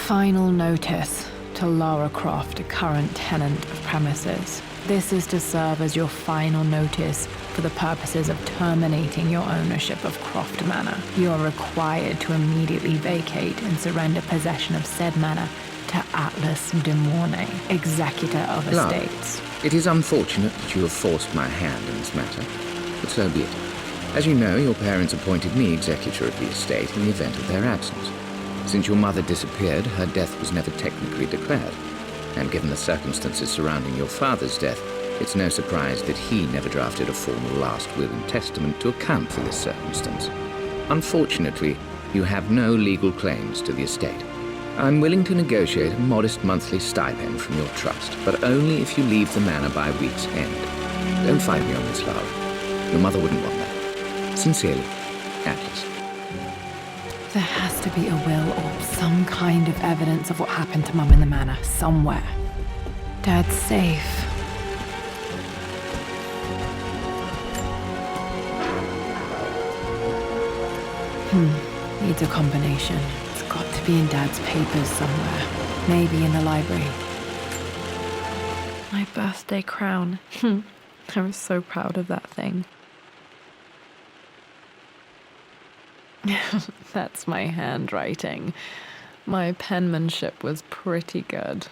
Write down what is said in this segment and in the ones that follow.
Final notice to Lara Croft, a current tenant of premises. This is to serve as your final notice for the purposes of terminating your ownership of Croft Manor. You are required to immediately vacate and surrender possession of said manor to Atlas de Mornay, executor of Lara, estates. it is unfortunate that you have forced my hand in this matter, but so be it. As you know, your parents appointed me executor of the estate in the event of their absence. Since your mother disappeared, her death was never technically declared. And given the circumstances surrounding your father's death, it's no surprise that he never drafted a formal last will and testament to account for this circumstance. Unfortunately, you have no legal claims to the estate. I'm willing to negotiate a modest monthly stipend from your trust, but only if you leave the manor by week's end. Don't fight me on this, Lara. Your mother wouldn't want that. Sincerely, Atlas. There has to be a will or some kind of evidence of what happened to Mum in the manor somewhere. Dad's safe. Needs a combination. It's got to be in Dad's papers somewhere. Maybe in the library. My birthday crown. I was so proud of that thing. That's my handwriting. My penmanship was pretty good.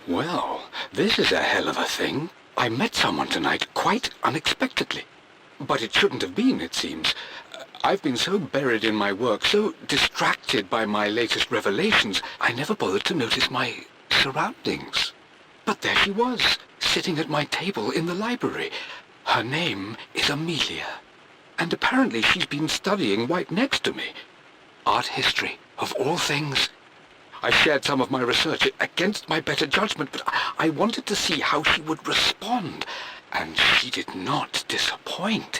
Well, this is a hell of a thing. I met someone tonight quite unexpectedly. But it shouldn't have been, it seems. I've been so buried in my work, so distracted by my latest revelations, I never bothered to notice my surroundings. But there she was, sitting at my table in the library. Her name is Amelia. And apparently she's been studying right next to me. Art history, of all things. I shared some of my research against my better judgment, but I wanted to see how she would respond. And she did not disappoint.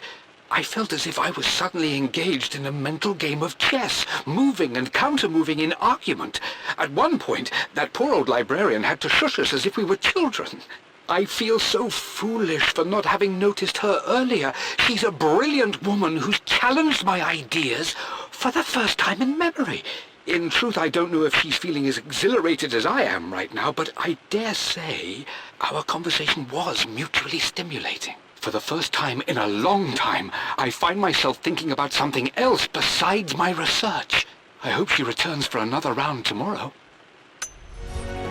I felt as if I was suddenly engaged in a mental game of chess, moving and counter-moving in argument. At one point, that poor old librarian had to shush us as if we were children. I feel so foolish for not having noticed her earlier. She's a brilliant woman who's challenged my ideas for the first time in memory. In truth, I don't know if she's feeling as exhilarated as I am right now, but I dare say our conversation was mutually stimulating. For the first time in a long time, I find myself thinking about something else besides my research. I hope she returns for another round tomorrow.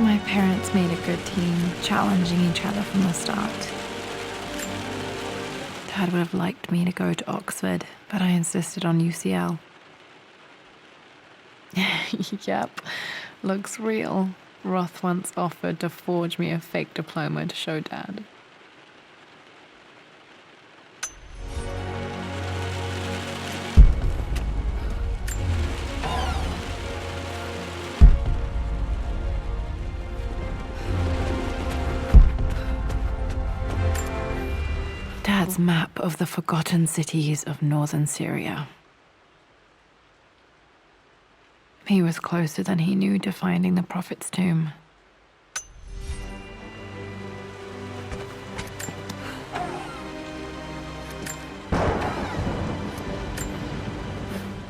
My parents made a good team, challenging each other from the start. Dad would have liked me to go to Oxford, but I insisted on UCL. Yep, looks real. Roth once offered to forge me a fake diploma to show Dad. Dad's map of the forgotten cities of northern Syria. He was closer than he knew to finding the Prophet's tomb.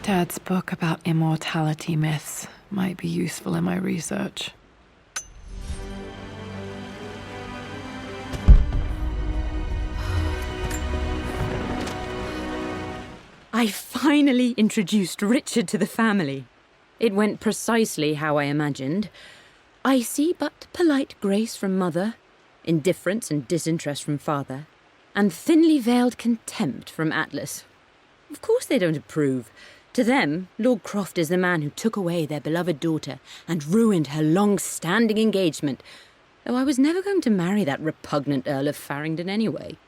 Dad's book about immortality myths might be useful in my research. I finally introduced Richard to the family. It went precisely how I imagined. I see but polite grace from mother, indifference and disinterest from father, and thinly veiled contempt from Atlas. Of course they don't approve. To them, Lord Croft is the man who took away their beloved daughter and ruined her long-standing engagement, though I was never going to marry that repugnant Earl of Farringdon anyway.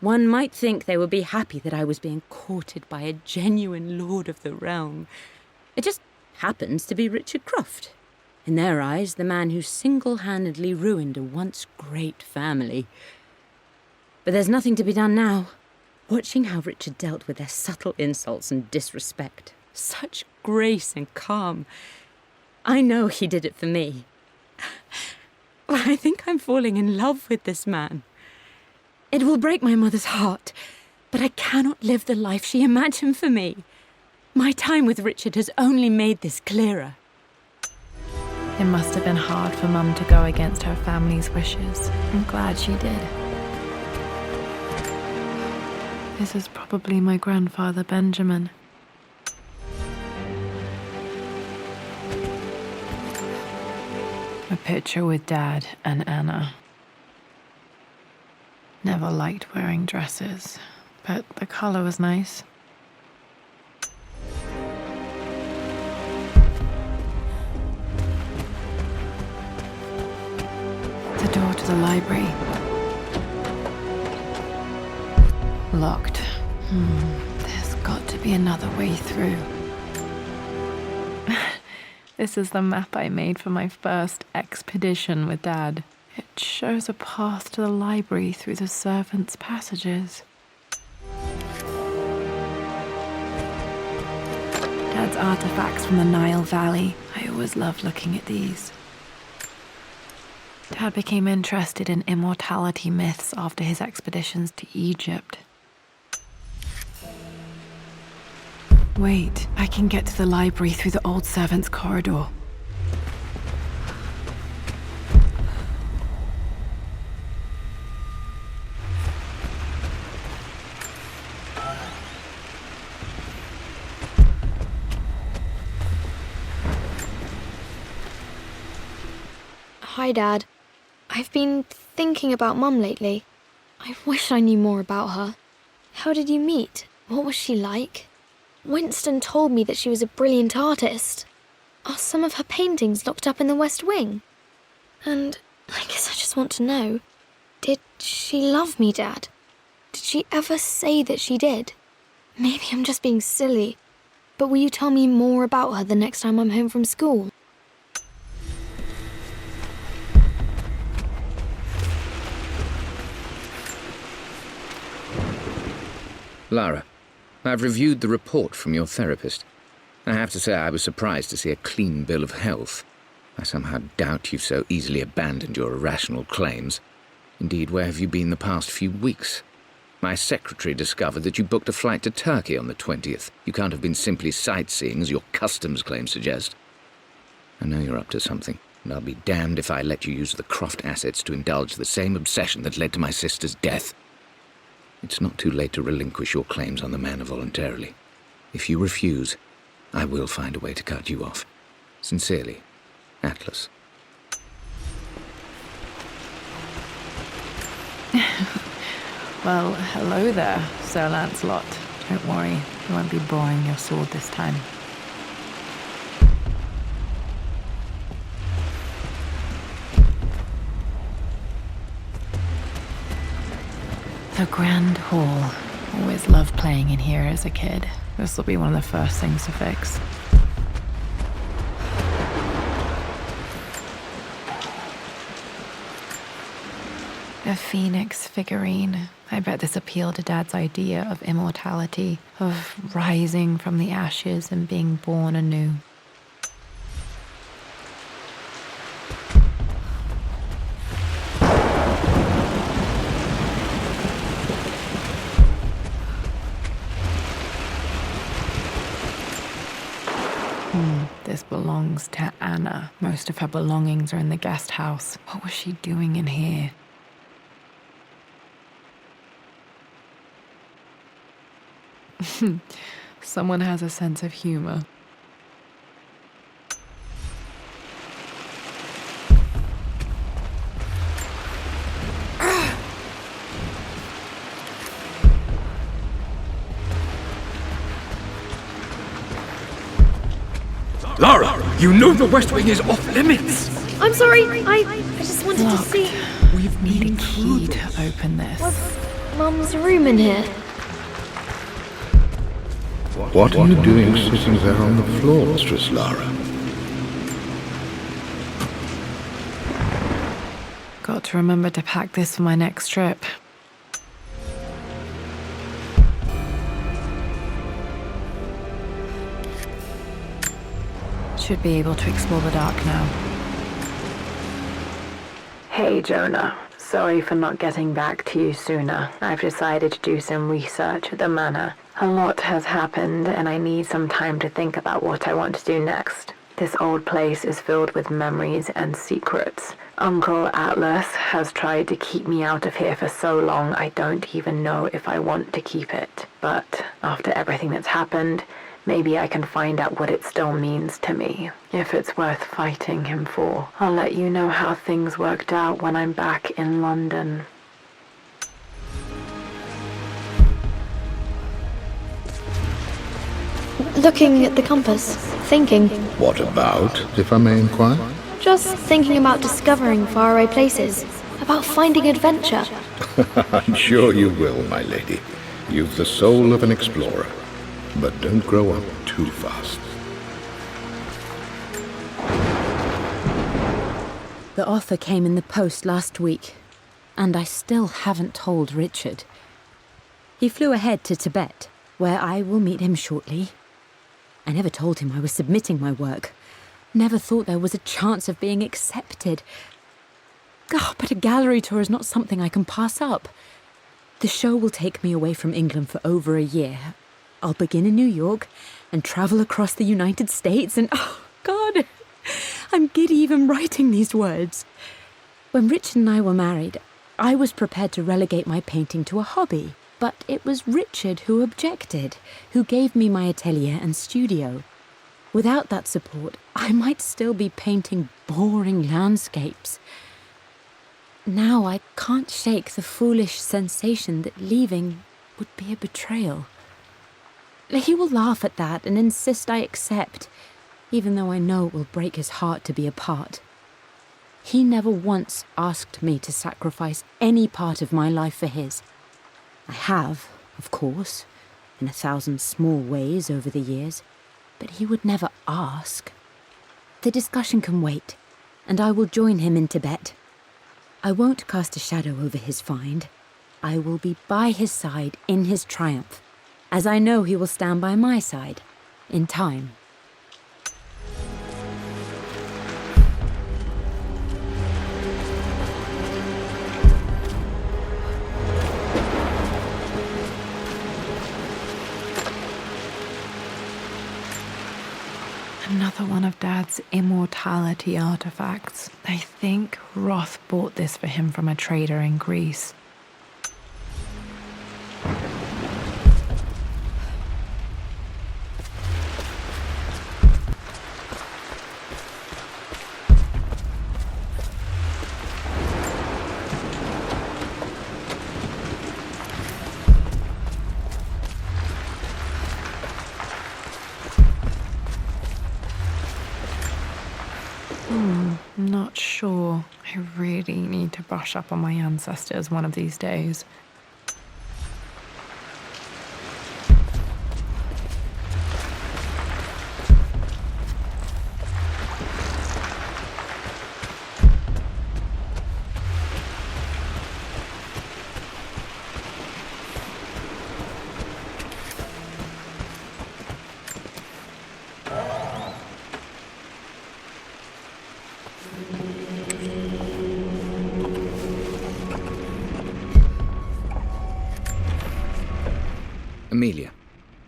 One might think they would be happy that I was being courted by a genuine lord of the realm. It just happens to be Richard Croft. In their eyes, the man who single-handedly ruined a once great family. But there's nothing to be done now. Watching how Richard dealt with their subtle insults and disrespect. Such grace and calm. I know he did it for me. I think I'm falling in love with this man. It will break my mother's heart, but I cannot live the life she imagined for me. My time with Richard has only made this clearer. It must have been hard for Mum to go against her family's wishes. I'm glad she did. This is probably my grandfather Benjamin. A picture with Dad and Anna. Never liked wearing dresses, but the color was nice. The door to the library. Locked. There's got to be another way through. This is the map I made for my first expedition with Dad. It shows a path to the library through the servants' passages. Dad's artifacts from the Nile Valley. I always loved looking at these. Dad became interested in immortality myths after his expeditions to Egypt. Wait, I can get to the library through the old servants' corridor. Hi, Dad. I've been thinking about Mum lately. I wish I knew more about her. How did you meet? What was she like? Winston told me that she was a brilliant artist. Are some of her paintings locked up in the West Wing? And I guess I just want to know, did she love me, Dad? Did she ever say that she did? Maybe I'm just being silly, but will you tell me more about her the next time I'm home from school? Lara, I've reviewed the report from your therapist. I have to say I was surprised to see a clean bill of health. I somehow doubt you've so easily abandoned your irrational claims. Indeed, where have you been the past few weeks? My secretary discovered that you booked a flight to Turkey on the 20th. You can't have been simply sightseeing, as your customs claims suggest. I know you're up to something, and I'll be damned if I let you use the Croft assets to indulge the same obsession that led to my sister's death. It's not too late to relinquish your claims on the manor voluntarily. If you refuse, I will find a way to cut you off. Sincerely, Atlas. Well, hello there, Sir Lancelot. Don't worry, I won't be borrowing your sword this time. The Grand Hall. Always loved playing in here as a kid. This will be one of the first things to fix. A phoenix figurine. I bet this appealed to Dad's idea of immortality, of rising from the ashes and being born anew. This belongs to Anna. Most of her belongings are in the guest house. What was she doing in here? Someone has a sense of humor. Lara, you know the West Wing is off limits. I'm sorry, I just wanted to see... We've Need a key to open this. What's Mum's room in here? What are you doing sitting there on the floor, Mistress Lara? Got to remember to pack this for my next trip. Should be able to explore the dark now. Hey, Jonah. Sorry for not getting back to you sooner. I've decided to do some research at the manor. A lot has happened, and I need some time to think about what I want to do next. This old place is filled with memories and secrets. Uncle Atlas has tried to keep me out of here for so long I don't even know if I want to keep it. But after everything that's happened, maybe I can find out what it still means to me. If it's worth fighting him for, I'll let you know how things worked out when I'm back in London. Looking at the compass, thinking. What about, if I may inquire? Just thinking about discovering faraway places, about finding adventure. I'm sure you will, my lady. You've the soul of an explorer. But don't grow up too fast. The offer came in the post last week, and I still haven't told Richard. He flew ahead to Tibet, where I will meet him shortly. I never told him I was submitting my work. Never thought there was a chance of being accepted. But a gallery tour is not something I can pass up. The show will take me away from England for over a year. I'll begin in New York and travel across the United States and, oh, God, I'm giddy even writing these words. When Richard and I were married, I was prepared to relegate my painting to a hobby. But it was Richard who objected, who gave me my atelier and studio. Without that support, I might still be painting boring landscapes. Now I can't shake the foolish sensation that leaving would be a betrayal. He will laugh at that and insist I accept, even though I know it will break his heart to be apart. He never once asked me to sacrifice any part of my life for his. I have, of course, in 1,000 small ways over the years, but he would never ask. The discussion can wait, and I will join him in Tibet. I won't cast a shadow over his find. I will be by his side in his triumph, as I know he will stand by my side, in time. Another one of Dad's immortality artifacts. I think Roth bought this for him from a trader in Greece. I'm not sure. I really need to brush up on my ancestors one of these days. Amelia,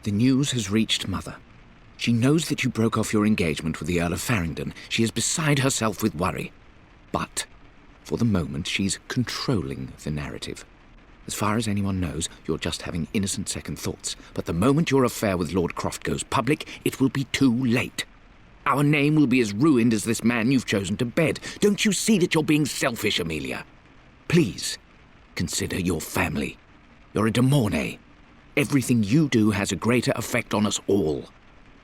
the news has reached Mother. She knows that you broke off your engagement with the Earl of Farringdon. She is beside herself with worry. But, for the moment, she's controlling the narrative. As far as anyone knows, you're just having innocent second thoughts. But the moment your affair with Lord Croft goes public, it will be too late. Our name will be as ruined as this man you've chosen to bed. Don't you see that you're being selfish, Amelia? Please, consider your family. You're a de Mornay. Everything you do has a greater effect on us all.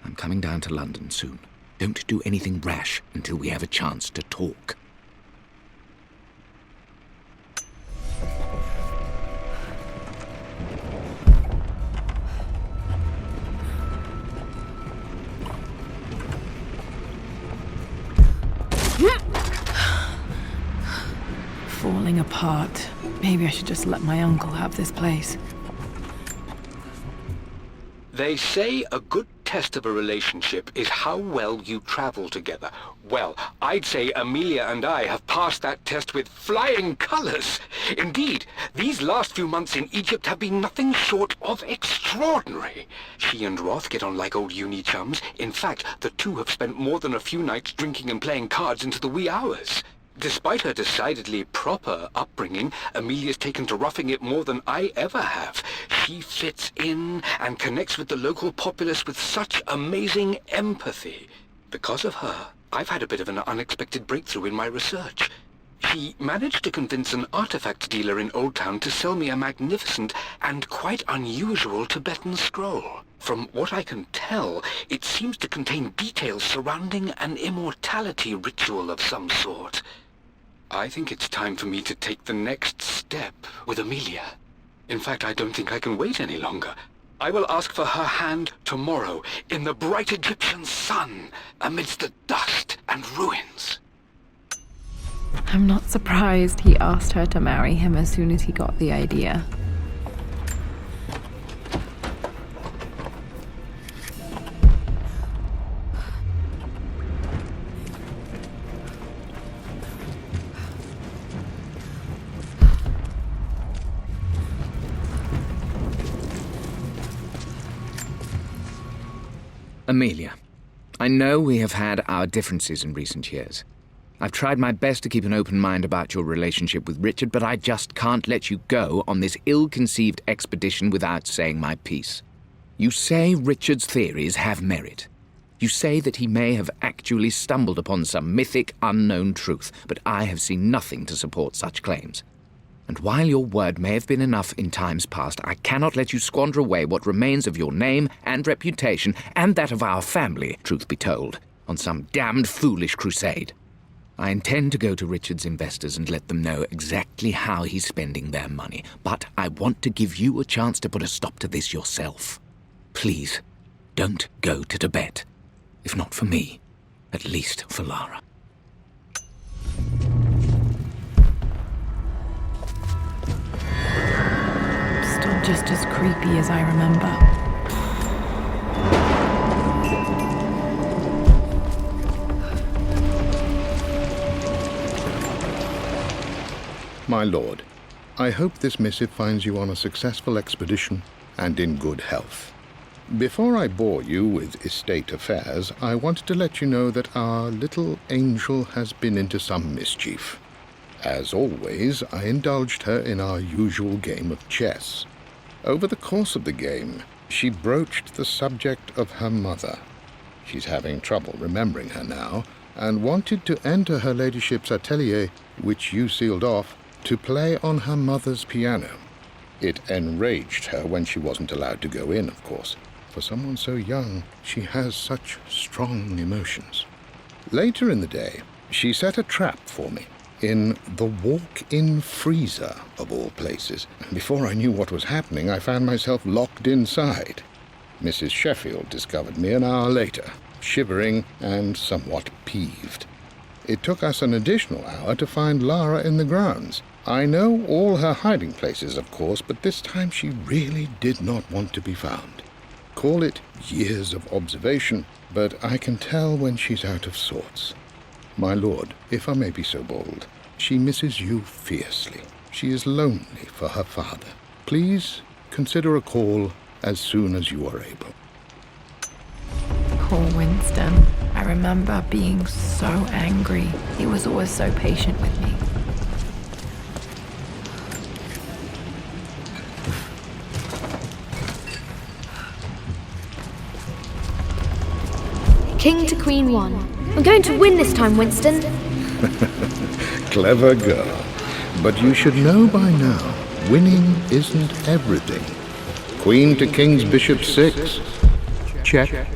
I'm coming down to London soon. Don't do anything rash until we have a chance to talk. Falling apart. Maybe I should just let my uncle have this place. They say a good test of a relationship is how well you travel together. Well, I'd say Amelia and I have passed that test with flying colors. Indeed, these last few months in Egypt have been nothing short of extraordinary. She and Roth get on like old uni chums. In fact, the two have spent more than a few nights drinking and playing cards into the wee hours. Despite her decidedly proper upbringing, Amelia's taken to roughing it more than I ever have. She fits in and connects with the local populace with such amazing empathy. Because of her, I've had a bit of an unexpected breakthrough in my research. She managed to convince an artifact dealer in Old Town to sell me a magnificent and quite unusual Tibetan scroll. From what I can tell, it seems to contain details surrounding an immortality ritual of some sort. I think it's time for me to take the next step with Amelia. In fact, I don't think I can wait any longer. I will ask for her hand tomorrow in the bright Egyptian sun amidst the dust and ruins. I'm not surprised he asked her to marry him as soon as he got the idea. Amelia, I know we have had our differences in recent years. I've tried my best to keep an open mind about your relationship with Richard, but I just can't let you go on this ill-conceived expedition without saying my piece. You say Richard's theories have merit. You say that he may have actually stumbled upon some mythic, unknown truth, but I have seen nothing to support such claims. And while your word may have been enough in times past, I cannot let you squander away what remains of your name and reputation, and that of our family, truth be told, on some damned foolish crusade. I intend to go to Richard's investors and let them know exactly how he's spending their money, but I want to give you a chance to put a stop to this yourself. Please, don't go to Tibet. If not for me, at least for Lara. Still just as creepy as I remember. My lord, I hope this missive finds you on a successful expedition and in good health. Before I bore you with estate affairs, I wanted to let you know that our little angel has been into some mischief. As always, I indulged her in our usual game of chess. Over the course of the game, she broached the subject of her mother. She's having trouble remembering her now, and wanted to enter her ladyship's atelier, which you sealed off, to play on her mother's piano. It enraged her when she wasn't allowed to go in, of course. For someone so young, she has such strong emotions. Later in the day, she set a trap for me in the walk-in freezer, of all places. Before I knew what was happening, I found myself locked inside. Mrs. Sheffield discovered me an hour later, shivering and somewhat peeved. It took us an additional hour to find Lara in the grounds. I know all her hiding places, of course, but this time she really did not want to be found. Call it years of observation, but I can tell when she's out of sorts. My lord, if I may be so bold, she misses you fiercely. She is lonely for her father. Please consider a call as soon as you are able. Poor Winston. I remember being so angry. He was always so patient with me. King to Queen 1. I'm going to win this time, Winston. Clever girl. But you should know by now, winning isn't everything. Queen to King's Bishop 6. Check.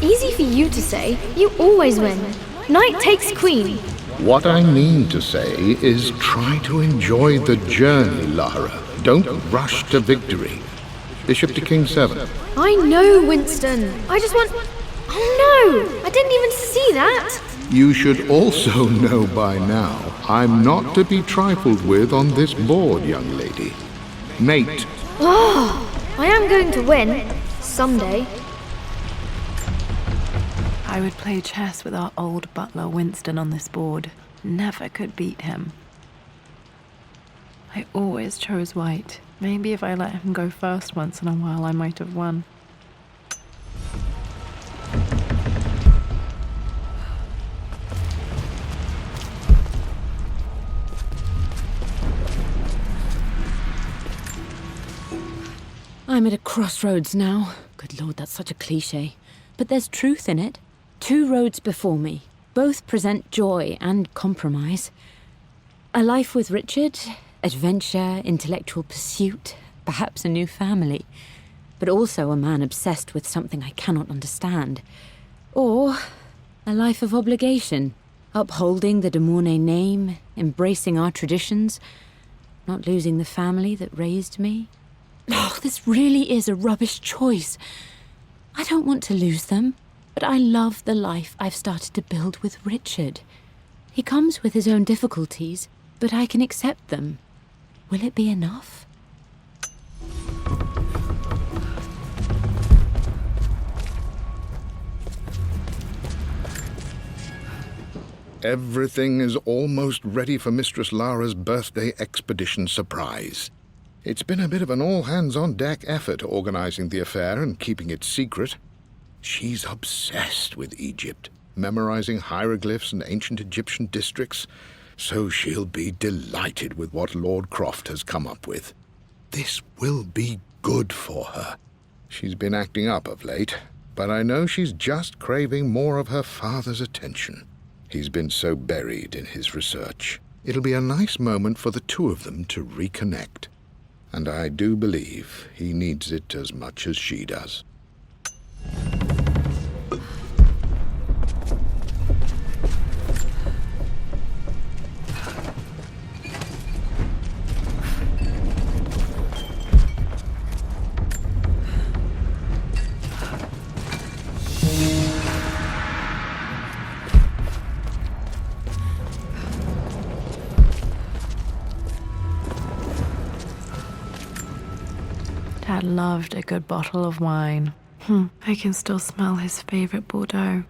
Easy for you to say. You always win. Knight takes queen. What I mean to say is try to enjoy the journey, Lara. Don't rush to victory. Bishop to King 7. I know, Winston. I just want... Oh no! I didn't even see that! You should also know by now, I'm not to be trifled with on this board, young lady. Mate. Oh, I am going to win. Someday. I would play chess with our old butler Winston on this board. Never could beat him. I always chose white. Maybe if I let him go first once in a while, I might have won. I'm at a crossroads now. Good Lord, that's such a cliché. But there's truth in it. 2 roads before me. Both present joy and compromise. A life with Richard, adventure, intellectual pursuit, perhaps a new family. But also a man obsessed with something I cannot understand. Or a life of obligation, upholding the de Mornay name, embracing our traditions, not losing the family that raised me. Oh, this really is a rubbish choice. I don't want to lose them, but I love the life I've started to build with Richard. He comes with his own difficulties, but I can accept them. Will it be enough? Everything is almost ready for Mistress Lara's birthday expedition surprise. It's been a bit of an all-hands-on-deck effort organizing the affair and keeping it secret. She's obsessed with Egypt, memorizing hieroglyphs and ancient Egyptian districts, so she'll be delighted with what Lord Croft has come up with. This will be good for her. She's been acting up of late, but I know she's just craving more of her father's attention. He's been so buried in his research. It'll be a nice moment for the 2 of them to reconnect. And I do believe he needs it as much as she does. Dad loved a good bottle of wine. I can still smell his favorite Bordeaux.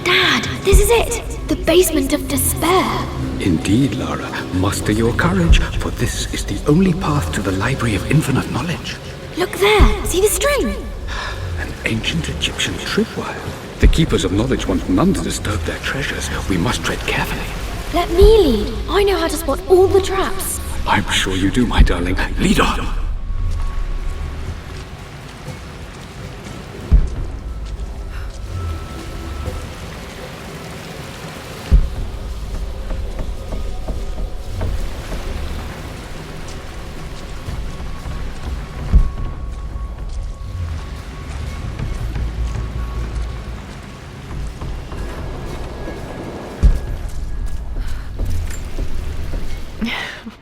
Dad, this is it! The basement of despair! Indeed, Lara. Muster your courage, for this is the only path to the Library of Infinite Knowledge. Look there! See the string? An ancient Egyptian tripwire. The Keepers of Knowledge want none to disturb their treasures. We must tread carefully. Let me lead. I know how to spot all the traps. I'm sure you do, my darling. Lead on.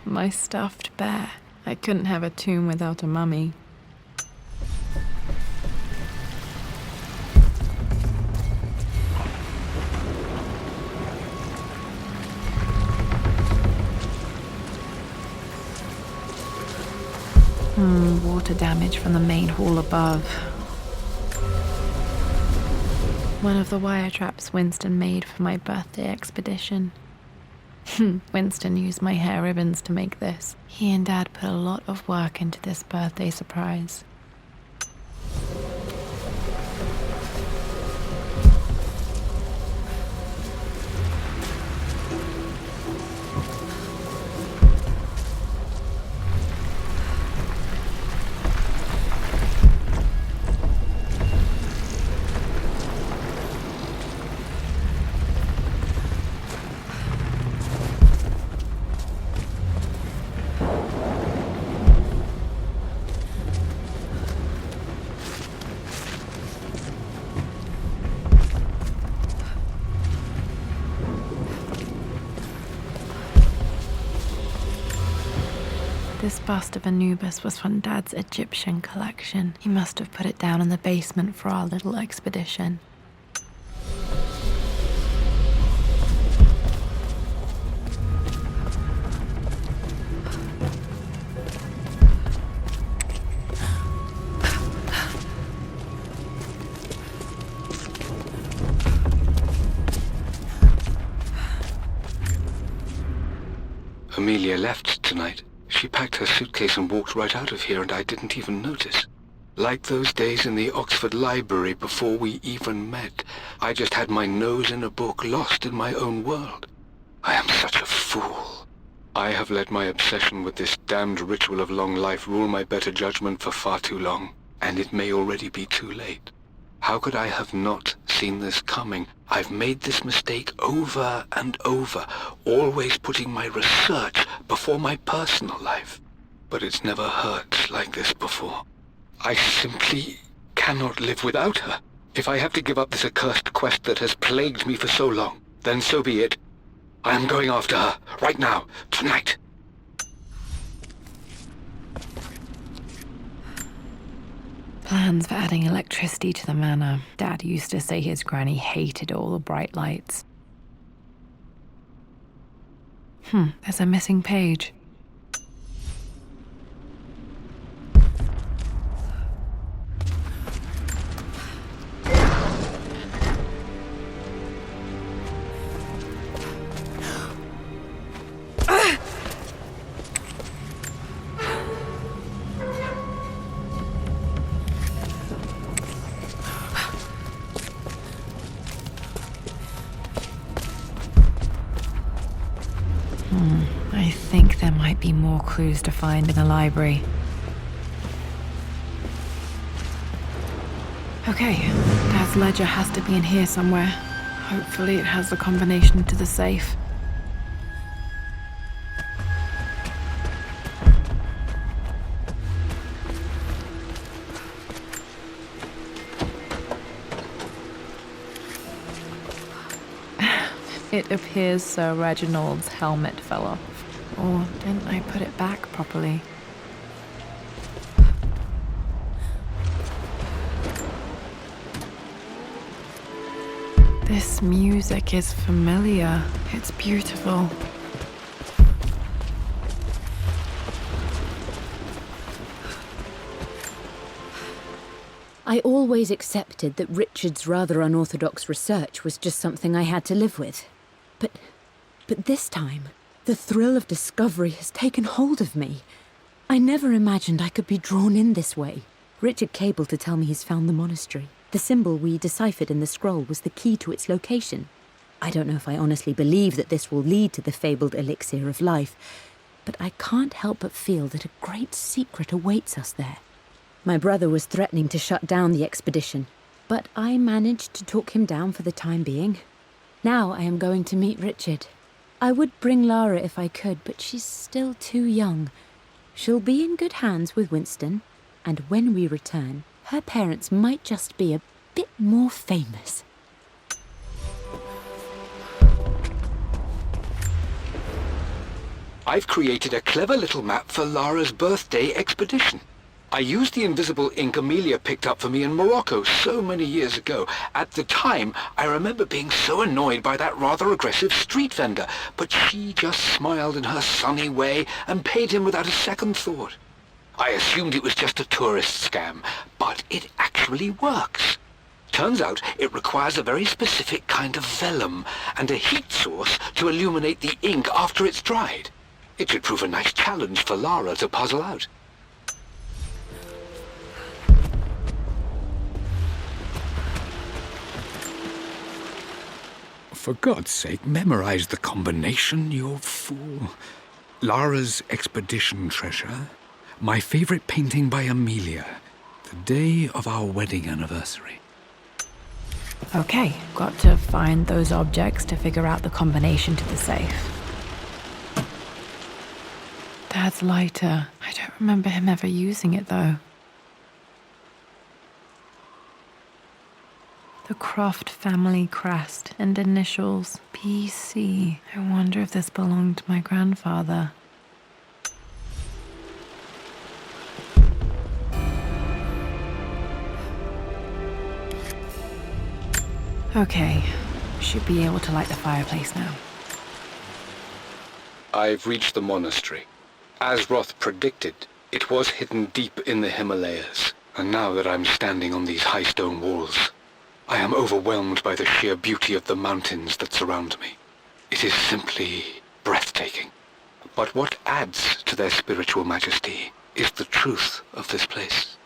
My stuffed bear. I couldn't have a tomb without a mummy. Water damage from the main hall above. One of the wire traps Winston made for my birthday expedition. Winston used my hair ribbons to make this. He and Dad put a lot of work into this birthday surprise. This bust of Anubis was from Dad's Egyptian collection. He must have put it down in the basement for our little expedition. Amelia left tonight. She packed her suitcase and walked right out of here, and I didn't even notice. Like those days in the Oxford Library before we even met. I just had my nose in a book, lost in my own world. I am such a fool. I have let my obsession with this damned ritual of long life rule my better judgment for far too long, and it may already be too late. How could I have not seen this coming? I've made this mistake over and over, always putting my research before my personal life. But it's never hurt like this before. I simply cannot live without her. If I have to give up this accursed quest that has plagued me for so long, then so be it. I am going after her, right now, tonight. Plans for adding electricity to the manor. Dad used to say his granny hated all the bright lights. There's a missing page. I think there might be more clues to find in the library. Okay, Dad's ledger has to be in here somewhere. Hopefully it has the combination to the safe. It appears Sir Reginald's helmet fell off. Or didn't I put it back properly? This music is familiar. It's beautiful. I always accepted that Richard's rather unorthodox research was just something I had to live with. But this time, the thrill of discovery has taken hold of me. I never imagined I could be drawn in this way. Richard cabled to tell me he's found the monastery. The symbol we deciphered in the scroll was the key to its location. I don't know if I honestly believe that this will lead to the fabled elixir of life, but I can't help but feel that a great secret awaits us there. My brother was threatening to shut down the expedition, but I managed to talk him down for the time being. Now I am going to meet Richard. I would bring Lara if I could, but she's still too young. She'll be in good hands with Winston, and when we return, her parents might just be a bit more famous. I've created a clever little map for Lara's birthday expedition. I used the invisible ink Amelia picked up for me in Morocco so many years ago. At the time, I remember being so annoyed by that rather aggressive street vendor, but she just smiled in her sunny way and paid him without a second thought. I assumed it was just a tourist scam, but it actually works. Turns out it requires a very specific kind of vellum and a heat source to illuminate the ink after it's dried. It should prove a nice challenge for Lara to puzzle out. For God's sake, memorize the combination, you fool. Lara's expedition treasure, my favorite painting by Amelia, the day of our wedding anniversary. Okay, got to find those objects to figure out the combination to the safe. Dad's lighter. I don't remember him ever using it, though. The Croft family crest and initials PC. I wonder if this belonged to my grandfather. Okay, should be able to light the fireplace now. I've reached the monastery. As Roth predicted, it was hidden deep in the Himalayas, and now that I'm standing on these high stone walls, I am overwhelmed by the sheer beauty of the mountains that surround me. It is simply breathtaking. But what adds to their spiritual majesty is the truth of this place.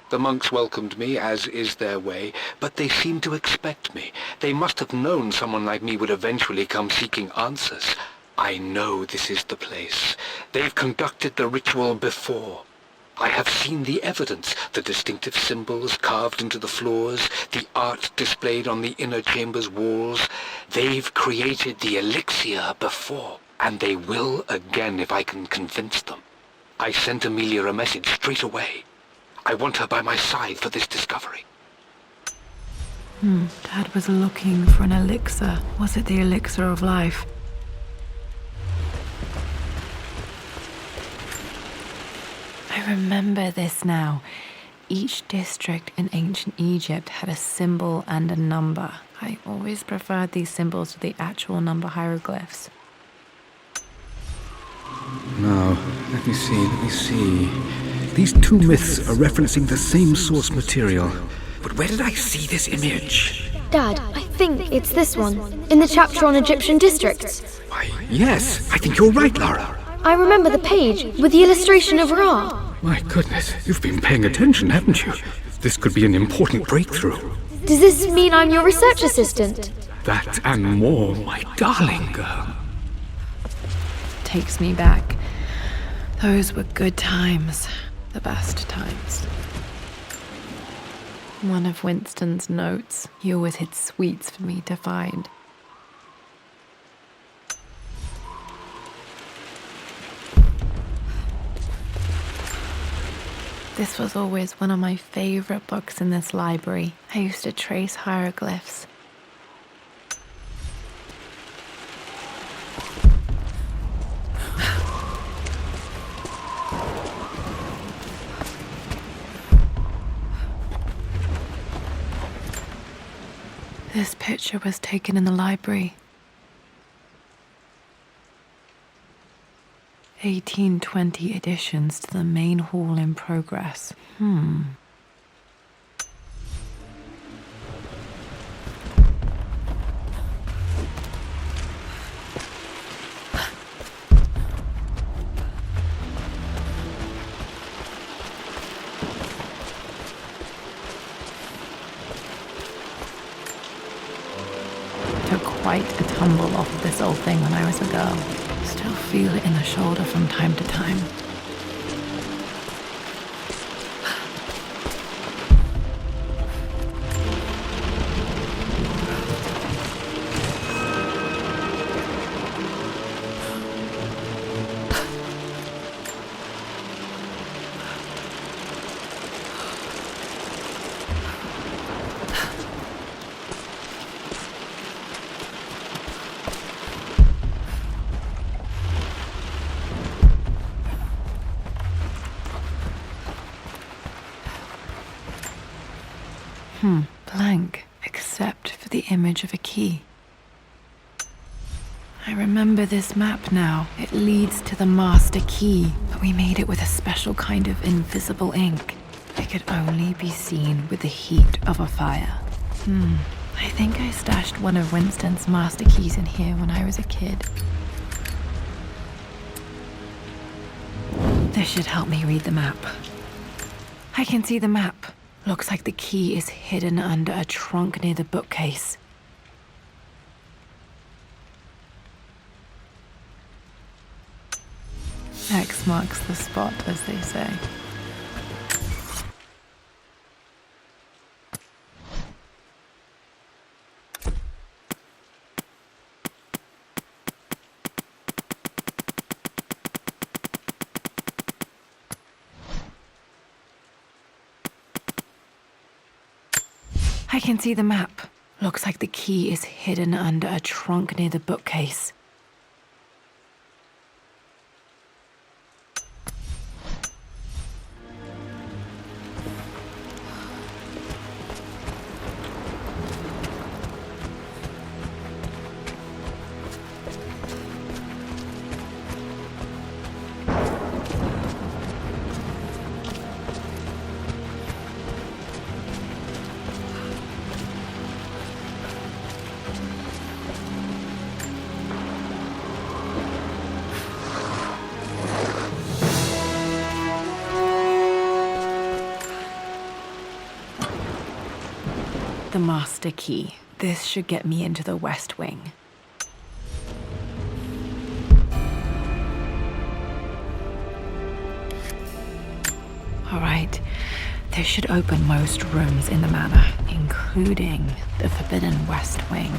The monks welcomed me, as is their way, but they seemed to expect me. They must have known someone like me would eventually come seeking answers. I know this is the place. They've conducted the ritual before. I have seen the evidence, the distinctive symbols carved into the floors, the art displayed on the inner chamber's walls. They've created the elixir before, and they will again if I can convince them. I sent Amelia a message straight away. I want her by my side for this discovery. Dad was looking for an elixir. Was it the elixir of life? I remember this now. Each district in ancient Egypt had a symbol and a number. I always preferred these symbols to the actual number hieroglyphs. Now, let me see. These two myths are referencing the same source material. But where did I see this image? Dad, I think it's this one, in the chapter on Egyptian districts. Why, yes, I think you're right, Lara. I remember the page with the illustration of Ra. My goodness, you've been paying attention, haven't you? This could be an important breakthrough. Does this mean I'm your research assistant? That and more, my darling girl. Takes me back. Those were good times. The best times. One of Winston's notes. He always hid sweets for me to find. This was always one of my favorite books in this library. I used to trace hieroglyphs. This picture was taken in the library. 1820 additions to the main hall in progress. Took quite a tumble off of this old thing when I was a girl. Still feel it in the shoulder from time to time. Blank, except for the image of a key. I remember this map now. It leads to the master key, but we made it with a special kind of invisible ink. It could only be seen with the heat of a fire. I think I stashed one of Winston's master keys in here when I was a kid. This should help me read the map. I can see the map. Looks like the key is hidden under a trunk near the bookcase. X marks the spot, as they say. I can see the map. Looks like the key is hidden under a trunk near the bookcase. the master key. This should get me into the West Wing. All right, this should open most rooms in the manor, including the Forbidden West Wing.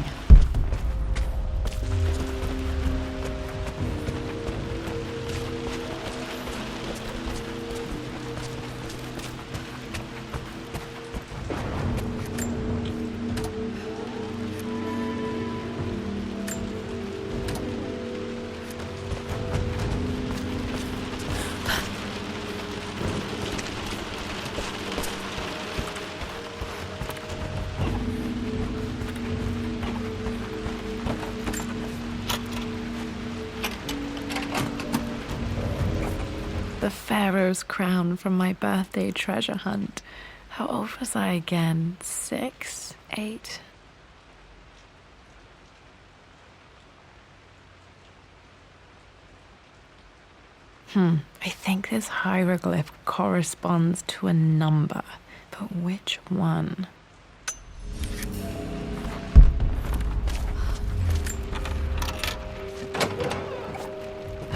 The Pharaoh's crown from my birthday treasure hunt. How old was I again? 6? 8? I think this hieroglyph corresponds to a number, but which one?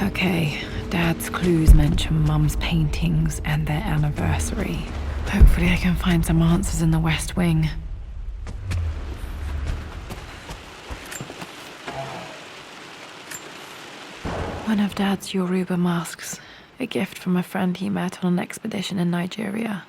Okay, Dad's clues mention Mum's paintings and their anniversary. Hopefully I can find some answers in the West Wing. One of Dad's Yoruba masks, a gift from a friend he met on an expedition in Nigeria.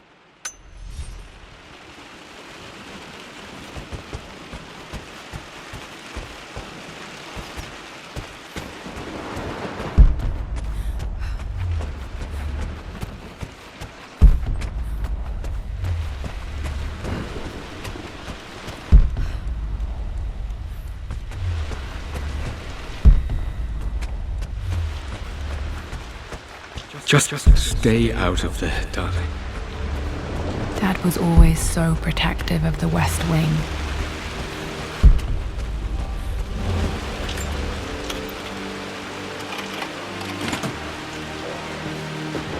Just stay out of there, darling. Dad was always so protective of the West Wing.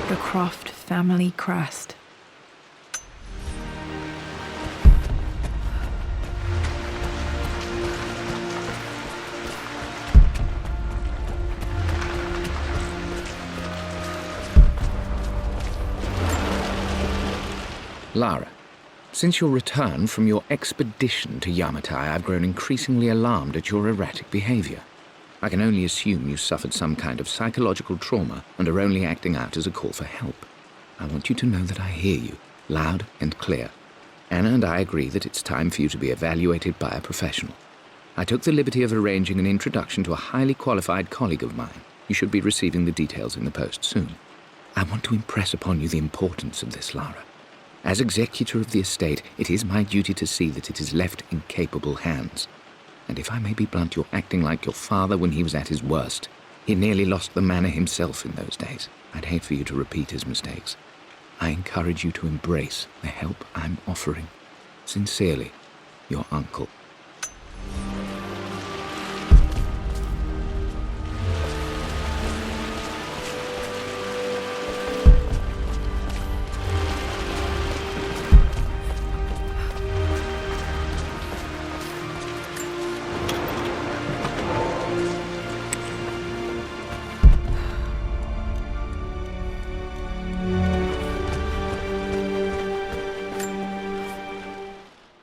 The Croft family crest. Lara, since your return from your expedition to Yamatai, I've grown increasingly alarmed at your erratic behavior. I can only assume you suffered some kind of psychological trauma and are only acting out as a call for help. I want you to know that I hear you, loud and clear. Anna and I agree that it's time for you to be evaluated by a professional. I took the liberty of arranging an introduction to a highly qualified colleague of mine. You should be receiving the details in the post soon. I want to impress upon you the importance of this, Lara. As executor of the estate, it is my duty to see that it is left in capable hands. And if I may be blunt, you're acting like your father when he was at his worst. He nearly lost the manor himself in those days. I'd hate for you to repeat his mistakes. I encourage you to embrace the help I'm offering. Sincerely, your uncle.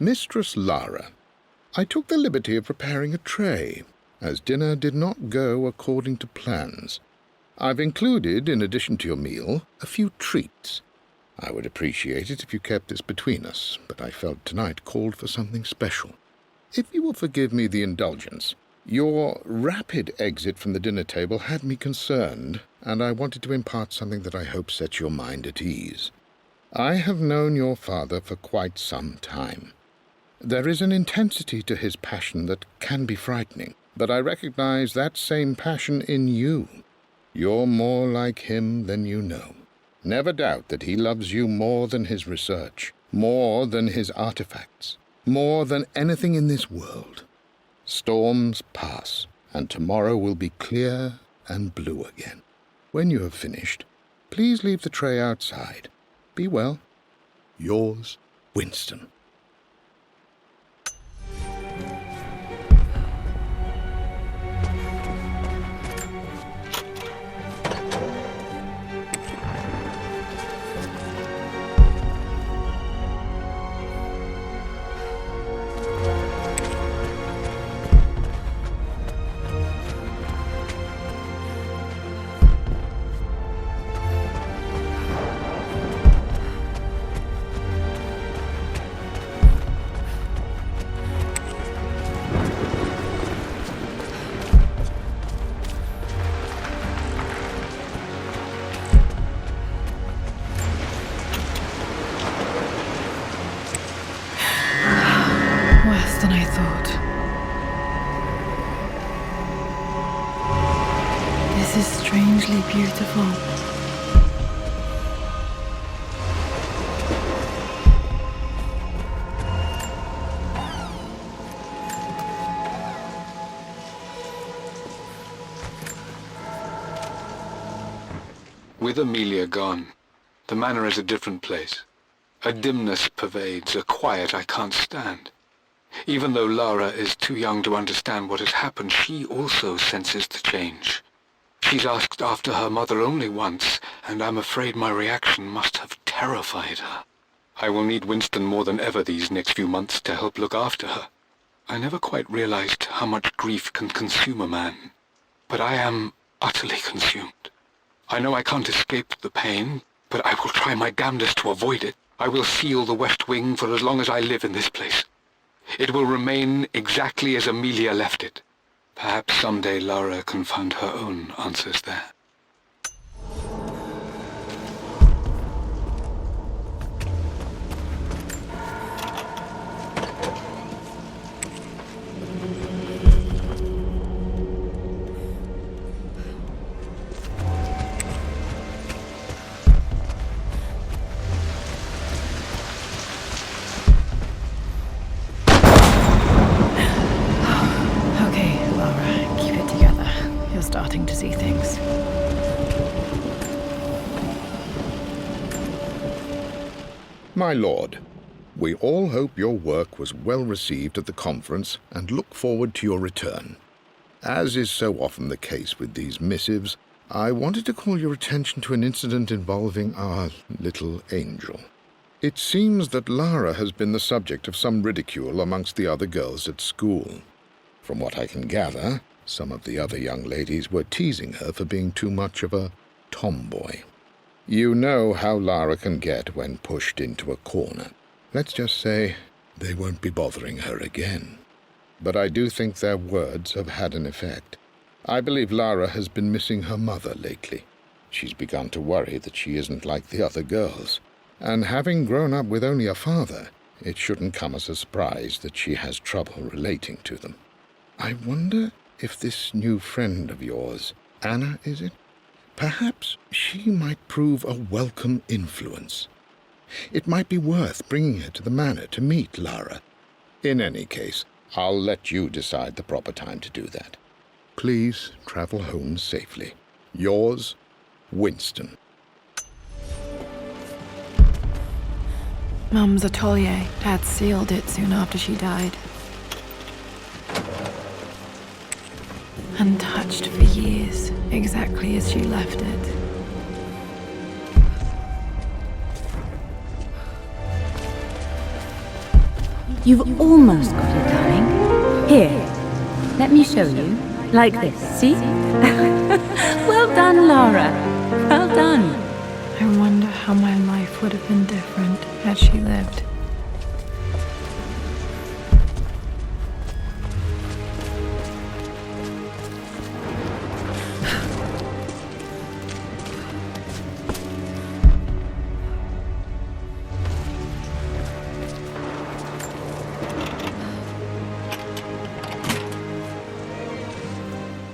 Mistress Lara, I took the liberty of preparing a tray, as dinner did not go according to plans. I've included, in addition to your meal, a few treats. I would appreciate it if you kept this between us, but I felt tonight called for something special. If you will forgive me the indulgence, your rapid exit from the dinner table had me concerned, and I wanted to impart something that I hope sets your mind at ease. I have known your father for quite some time. There is an intensity to his passion that can be frightening, but I recognize that same passion in you. You're more like him than you know. Never doubt that he loves you more than his research, more than his artifacts, more than anything in this world. Storms pass, and tomorrow will be clear and blue again. When you have finished, please leave the tray outside. Be well. Yours, Winston. is strangely beautiful. With Amelia gone, the manor is a different place. A dimness pervades, a quiet I can't stand. Even though Lara is too young to understand what has happened, she also senses the change. She's asked after her mother only once, and I'm afraid my reaction must have terrified her. I will need Winston more than ever these next few months to help look after her. I never quite realized how much grief can consume a man, but I am utterly consumed. I know I can't escape the pain, but I will try my damnedest to avoid it. I will seal the West Wing for as long as I live in this place. It will remain exactly as Amelia left it. Perhaps someday Lara can find her own answers there. Starting to see things. My lord, we all hope your work was well received at the conference and look forward to your return. As is so often the case with these missives, I wanted to call your attention to an incident involving our little angel. It seems that Lara has been the subject of some ridicule amongst the other girls at school. From what I can gather, some of the other young ladies were teasing her for being too much of a tomboy. You know how Lara can get when pushed into a corner. Let's just say they won't be bothering her again. But I do think their words have had an effect. I believe Lara has been missing her mother lately. She's begun to worry that she isn't like the other girls. And having grown up with only a father, it shouldn't come as a surprise that she has trouble relating to them. I wonder if this new friend of yours, Anna, is it? Perhaps she might prove a welcome influence. It might be worth bringing her to the manor to meet Lara. In any case, I'll let you decide the proper time to do that. Please travel home safely. Yours, Winston. Mum's atelier. Dad sealed it soon after she died. Untouched for years, exactly as she left it. You've almost got it, darling. Here, let me show you. Like this, see? Well done, Lara. Well done. I wonder how my life would have been different had she lived.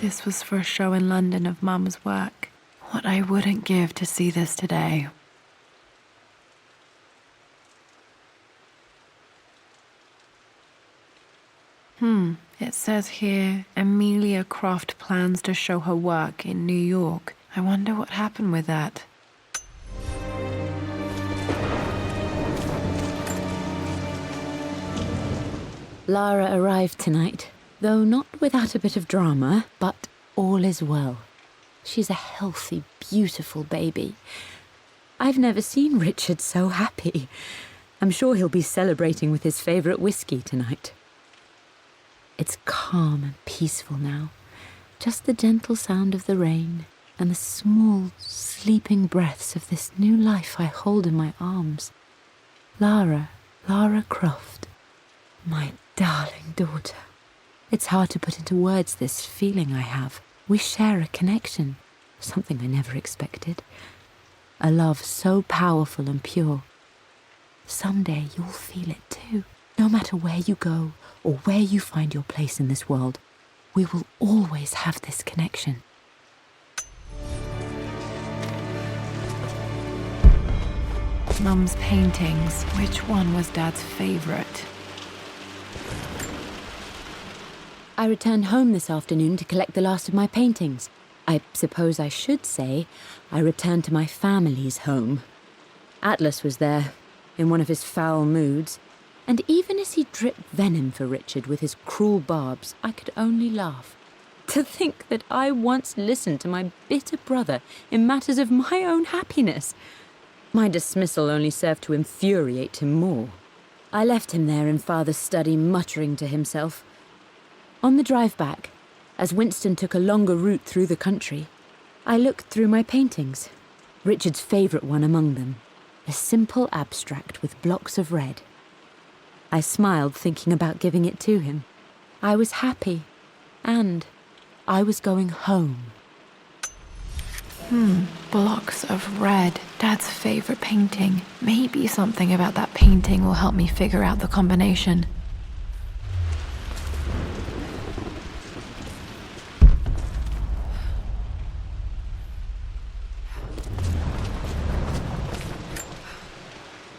This was for a show in London of Mum's work. What I wouldn't give to see this today. It says here, Amelia Croft plans to show her work in New York. I wonder what happened with that. Lara arrived tonight, though not without a bit of drama, but all is well. She's a healthy, beautiful baby. I've never seen Richard so happy. I'm sure he'll be celebrating with his favourite whiskey tonight. It's calm and peaceful now. Just the gentle sound of the rain and the small, sleeping breaths of this new life I hold in my arms. Lara Croft, my darling daughter. It's hard to put into words this feeling I have. We share a connection, something I never expected. A love so powerful and pure. Someday you'll feel it too. No matter where you go or where you find your place in this world, we will always have this connection. Mum's paintings. Which one was Dad's favorite? I returned home this afternoon to collect the last of my paintings. I suppose I should say I returned to my family's home. Atlas was there, in one of his foul moods, and even as he dripped venom for Richard with his cruel barbs, I could only laugh. To think that I once listened to my bitter brother in matters of my own happiness. My dismissal only served to infuriate him more. I left him there in Father's study, muttering to himself. On the drive back, as Winston took a longer route through the country, I looked through my paintings, Richard's favourite one among them, a simple abstract with blocks of red. I smiled, thinking about giving it to him. I was happy, and I was going home. Blocks of red. Dad's favorite painting. Maybe something about that painting will help me figure out the combination.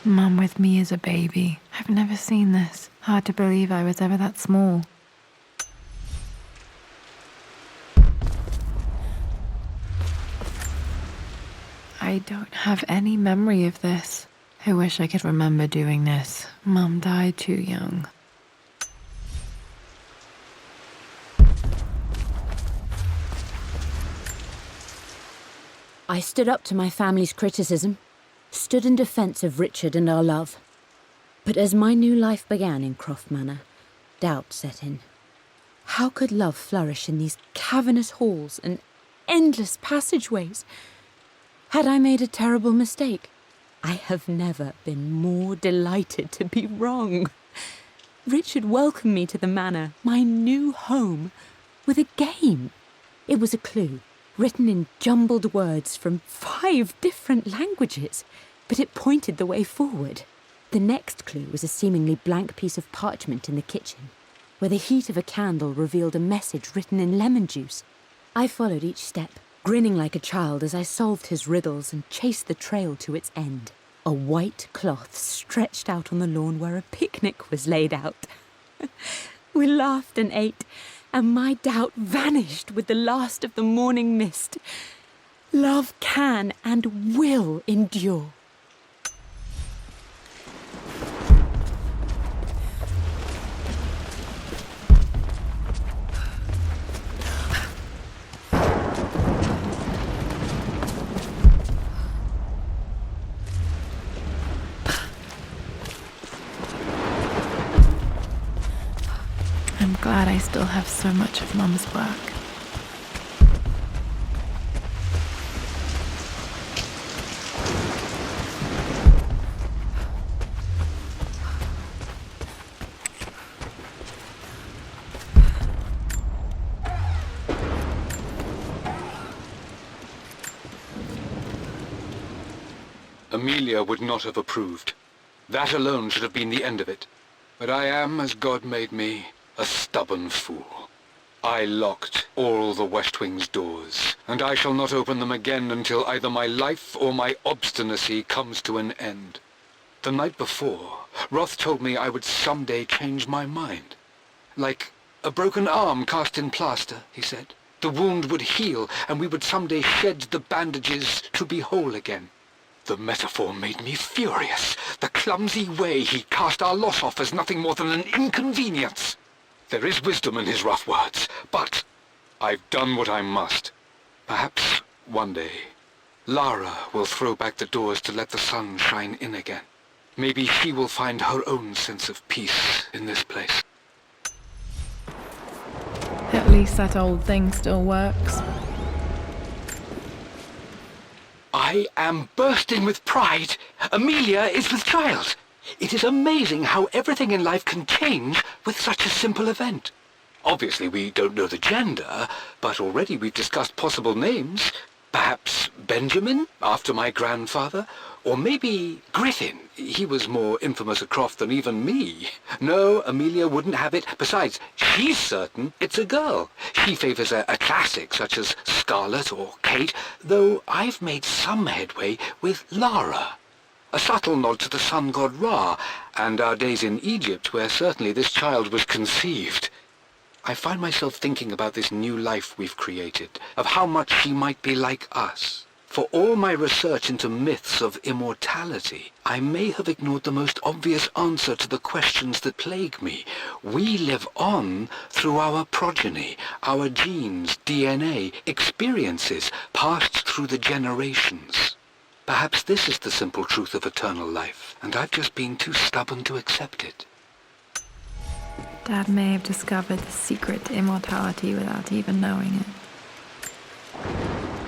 Mum with me as a baby. I've never seen this. Hard to believe I was ever that small. I don't have any memory of this. I wish I could remember doing this. Mum died too young. I stood up to my family's criticism, stood in defence of Richard and our love. But as my new life began in Croft Manor, doubt set in. How could love flourish in these cavernous halls and endless passageways? Had I made a terrible mistake? I have never been more delighted to be wrong. Richard welcomed me to the manor, my new home, with a game. It was a clue, written in jumbled words from 5 different languages, but it pointed the way forward. The next clue was a seemingly blank piece of parchment in the kitchen, where the heat of a candle revealed a message written in lemon juice. I followed each step, grinning like a child as I solved his riddles and chased the trail to its end. A white cloth stretched out on the lawn where a picnic was laid out. We laughed and ate, and my doubt vanished with the last of the morning mist. Love can and will endure. I'm glad I still have so much of Mum's work. Amelia would not have approved. That alone should have been the end of it. But I am, as God made me, a stubborn fool. I locked all the West Wing's doors, and I shall not open them again until either my life or my obstinacy comes to an end. The night before, Roth told me I would someday change my mind. Like a broken arm cast in plaster, he said. The wound would heal, and we would someday shed the bandages to be whole again. The metaphor made me furious. The clumsy way he cast our loss off as nothing more than an inconvenience. There is wisdom in his rough words, but I've done what I must. Perhaps one day, Lara will throw back the doors to let the sun shine in again. Maybe she will find her own sense of peace in this place. At least that old thing still works. I am bursting with pride. Amelia is with child. It is amazing how everything in life can change with such a simple event. Obviously, we don't know the gender, but already we've discussed possible names. Perhaps Benjamin, after my grandfather, or maybe Griffin. He was more infamous at Croft than even me. No, Amelia wouldn't have it. Besides, she's certain it's a girl. She favours a classic such as Scarlet or Kate, though I've made some headway with Lara. A subtle nod to the sun god Ra, and our days in Egypt, where certainly this child was conceived. I find myself thinking about this new life we've created, of how much she might be like us. For all my research into myths of immortality, I may have ignored the most obvious answer to the questions that plague me. We live on through our progeny, our genes, DNA, experiences passed through the generations. Perhaps this is the simple truth of eternal life, and I've just been too stubborn to accept it. Dad may have discovered the secret to immortality without even knowing it.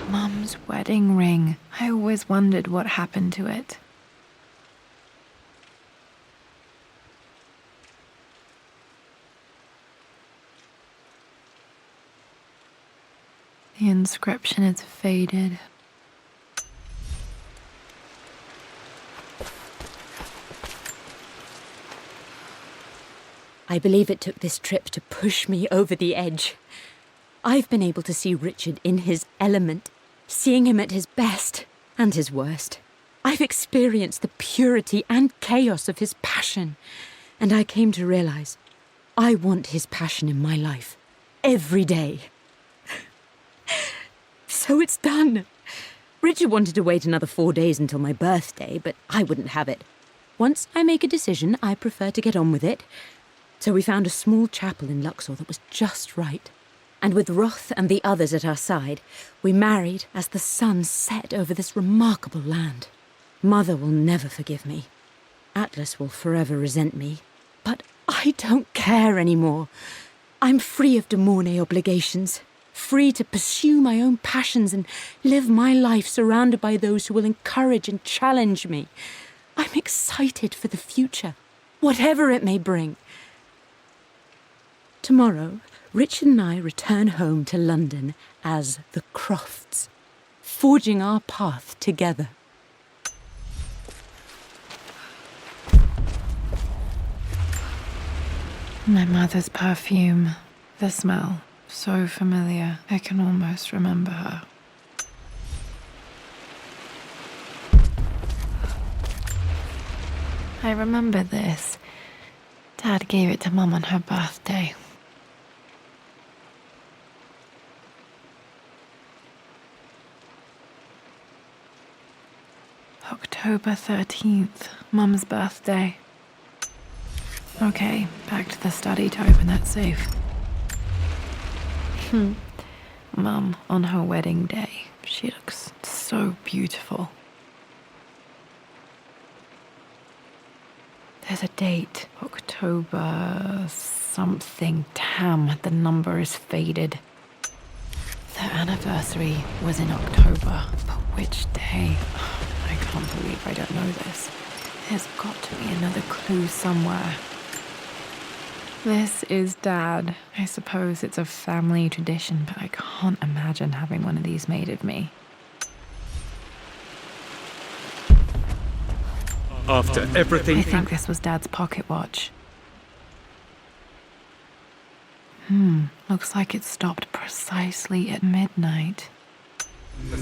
Mum's wedding ring. I always wondered what happened to it. The inscription is faded. I believe it took this trip to push me over the edge. I've been able to see Richard in his element, seeing him at his best and his worst. I've experienced the purity and chaos of his passion, and I came to realize I want his passion in my life every day. So it's done. Richard wanted to wait another 4 days until my birthday, but I wouldn't have it. Once I make a decision, I prefer to get on with it. So we found a small chapel in Luxor that was just right. And with Roth and the others at our side, we married as the sun set over this remarkable land. Mother will never forgive me. Atlas will forever resent me. But I don't care anymore. I'm free of de Mornay obligations, free to pursue my own passions and live my life surrounded by those who will encourage and challenge me. I'm excited for the future, whatever it may bring. Tomorrow, Richard and I return home to London as the Crofts, forging our path together. My mother's perfume. The smell. So familiar. I can almost remember her. I remember this. Dad gave it to Mum on her birthday. October 13th, Mum's birthday. Okay, back to the study to open that safe. Mum, on her wedding day, she looks so beautiful. There's a date, October something. Damn, the number is faded. Their anniversary was in October, but which day? I can't believe I don't know this. There's got to be another clue somewhere. This is Dad. I suppose it's a family tradition, but I can't imagine having one of these made of me. After everything... I think this was Dad's pocket watch. Looks like it stopped precisely at midnight.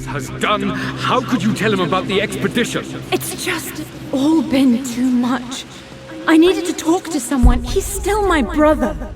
has done, how could you tell him about the expedition? It's just all been too much. I needed to talk to someone. He's still my brother.